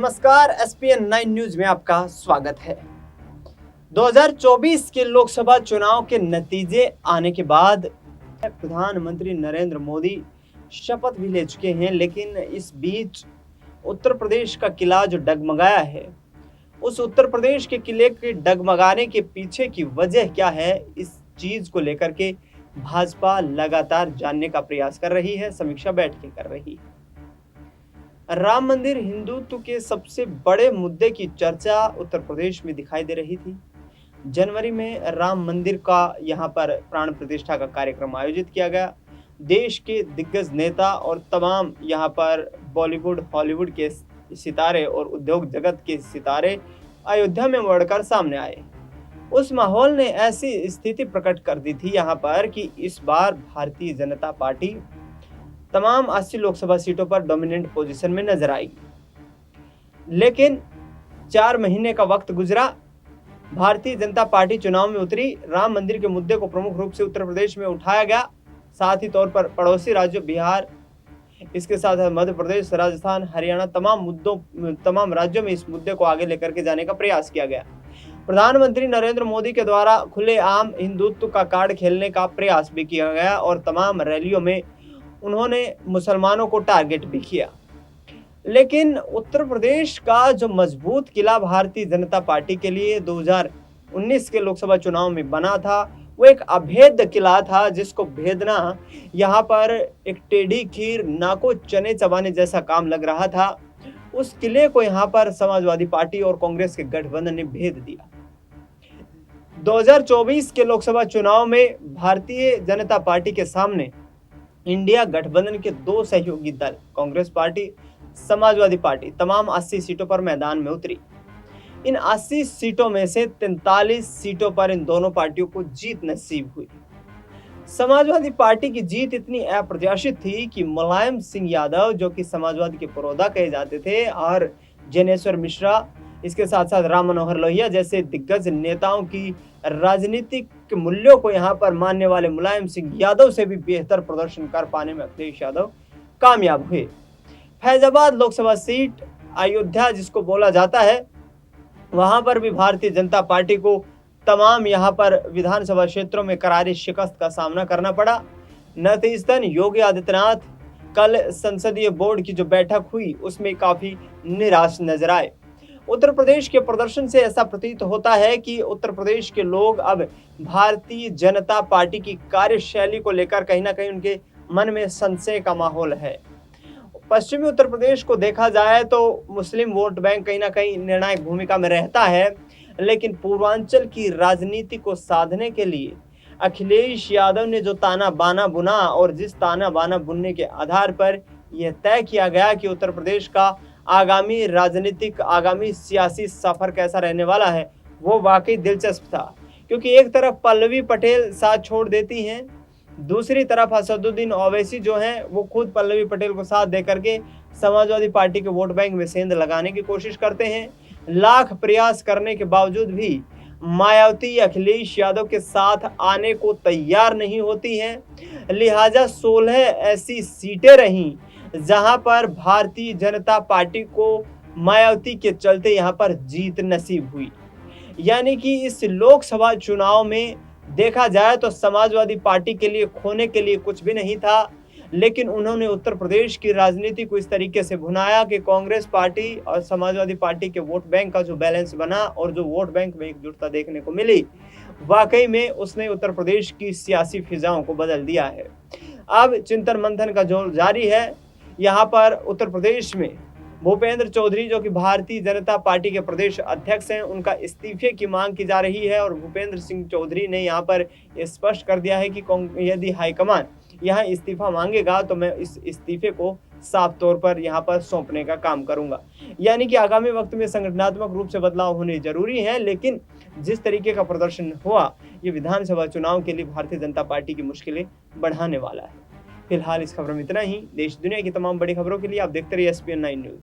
नमस्कार, ESPN 9 news में आपका स्वागत है। 2024 के लोकसभा चुनाव के नतीजे आने के बाद प्रधानमंत्री नरेंद्र मोदी शपथ भी ले चुके हैं, लेकिन इस बीच उत्तर प्रदेश का किला जो डगमगाया है, उस उत्तर प्रदेश के किले के डगमगाने के पीछे की वजह क्या है, इस चीज को लेकर के भाजपा लगातार जानने का प्रयास कर रही है, समीक्षा बैठकें कर रही है। राम मंदिर हिंदुत्व के सबसे बड़े मुद्दे की चर्चा उत्तर प्रदेश में दिखाई दे रही थी। जनवरी में राम मंदिर का यहां पर प्राण प्रतिष्ठा का कार्यक्रम आयोजित किया गया। देश के दिग्गज नेता और तमाम यहां पर बॉलीवुड, हॉलीवुड के सितारे और उद्योग जगत के सितारे अयोध्या में बढ़कर सामने आए। उस माहौल ने ऐसी स्थिति प्रकट कर दी थी यहां पर कि इस बार भारतीय जनता पार्टी तमाम 80 लोकसभा सीटों पर डोमिनेंट पोजीशन में नजर आएगी। लेकिन 4 महीने का वक्त गुजरा, भारतीय जनता पार्टी चुनाव में उतरी। राम मंदिर के मुद्दे को प्रमुख रूप से उत्तर प्रदेश में उठाया गया, साथ ही तौर पर पड़ोसी राज्यों बिहार, इसके साथ मध्य प्रदेश, राजस्थान, हरियाणा, तमाम राज्यों में इस मुद्दे को आगे लेकर के जाने का प्रयास किया गया। प्रधानमंत्री नरेंद्र मोदी के द्वारा खुलेआम हिंदुत्व का कार्ड खेलने का प्रयास भी किया गया और तमाम रैलियों में उन्होंने मुसलमानों को टारगेट भी किया। लेकिन उत्तर प्रदेश का जो मजबूत किला भारतीय जनता पार्टी के लिए 2019 के लोकसभा चुनाव में बना था, वो एक अभेद्य किला था जिसको भेदना यहाँ पर एक टेढ़ी खीर नाको चने चबाने जैसा काम लग रहा था। उस किले को यहाँ पर समाजवादी पार्टी और कांग्रेस के गठबंधन ने भेद दिया। 2024 के लोकसभा चुनाव में भारतीय जनता पार्टी के सामने इंडिया गठबंधन के 2 सहयोगी दल कांग्रेस पार्टी, समाजवादी पार्टी तमाम 80 सीटों पर मैदान में उतरी। इन 80 सीटों में से 43 सीटों पर इन दोनों पार्टियों को जीत नसीब हुई। समाजवादी पार्टी की जीत इतनी अप्रत्याशित थी कि मुलायम सिंह यादव, जो कि समाजवादी के पुरोधा कहे जाते थे, और जनेश्वर मिश्रा, इसके साथ साथ राम मनोहर लोहिया जैसे दिग्गज नेताओं की राजनीतिक मूल्यों को यहाँ पर मानने वाले मुलायम सिंह यादव से भी बेहतर प्रदर्शन कर पाने में अखिलेश यादव कामयाब हुए। फैजाबाद लोकसभा सीट, अयोध्या जिसको बोला जाता है, वहां पर भी भारतीय जनता पार्टी को तमाम यहाँ पर विधानसभा क्षेत्रों में करारी शिकस्त का सामना करना पड़ा। नतीजतन योगी आदित्यनाथ कल संसदीय बोर्ड की जो बैठक हुई उसमें काफी निराश नजर आए। उत्तर प्रदेश के प्रदर्शन से ऐसा प्रतीत होता है कि उत्तर प्रदेश के लोग अब भारतीय जनता पार्टी की कार्यशैली को लेकर कहीं ना कहीं उनके मन में संशय का माहौल है। पश्चिमी उत्तर प्रदेश को देखा जाए तो मुस्लिम वोट बैंक कहीं ना कहीं निर्णायक भूमिका में रहता है, लेकिन पूर्वांचल की राजनीति को साधने के लिए अखिलेश यादव ने जो ताना बाना बुना और जिस ताना बाना बुनने के आधार पर यह तय किया गया कि उत्तर प्रदेश का आगामी सियासी सफर कैसा रहने वाला है, वो वाकई दिलचस्प था। क्योंकि एक तरफ पल्लवी पटेल साथ छोड़ देती हैं, दूसरी तरफ असदुद्दीन ओवैसी जो हैं वो खुद पल्लवी पटेल को साथ देकर के समाजवादी पार्टी के वोट बैंक में सेंध लगाने की कोशिश करते हैं। लाख प्रयास करने के बावजूद भी मायावती अखिलेश यादव के साथ आने को तैयार नहीं होती हैं। लिहाजा 16 ऐसी सीटें रहीं जहां पर भारतीय जनता पार्टी को मायावती के चलते यहां पर जीत नसीब हुई। यानी कि इस लोकसभा चुनाव में देखा जाए तो समाजवादी पार्टी के लिए खोने के लिए कुछ भी नहीं था, लेकिन उन्होंने उत्तर प्रदेश की राजनीति को इस तरीके से भुनाया कि कांग्रेस पार्टी और समाजवादी पार्टी के वोट बैंक का जो बैलेंस बना और जो वोट बैंक में एकजुटता देखने को मिली, वाकई में उसने उत्तर प्रदेश की सियासी फिजाओं को बदल दिया है। अब चिंतन मंथन का जोर जारी है। यहाँ पर उत्तर प्रदेश में भूपेंद्र चौधरी, जो कि भारतीय जनता पार्टी के प्रदेश अध्यक्ष हैं, उनका इस्तीफे की मांग की जा रही है और भूपेंद्र सिंह चौधरी ने यहाँ पर स्पष्ट कर दिया है कि यदि हाईकमान यहाँ इस्तीफा मांगेगा तो मैं इस इस्तीफे को साफ तौर पर यहाँ पर सौंपने का काम करूंगा। यानी कि आगामी वक्त में संगठनात्मक रूप से बदलाव होने जरूरी है, लेकिन जिस तरीके का प्रदर्शन हुआ, ये विधानसभा चुनाव के लिए भारतीय जनता पार्टी की मुश्किलें बढ़ाने वाला है। फिलहाल इस खबर में इतना ही। देश दुनिया की तमाम बड़ी खबरों के लिए आप देखते रहिए एसपीएन 9 न्यूज।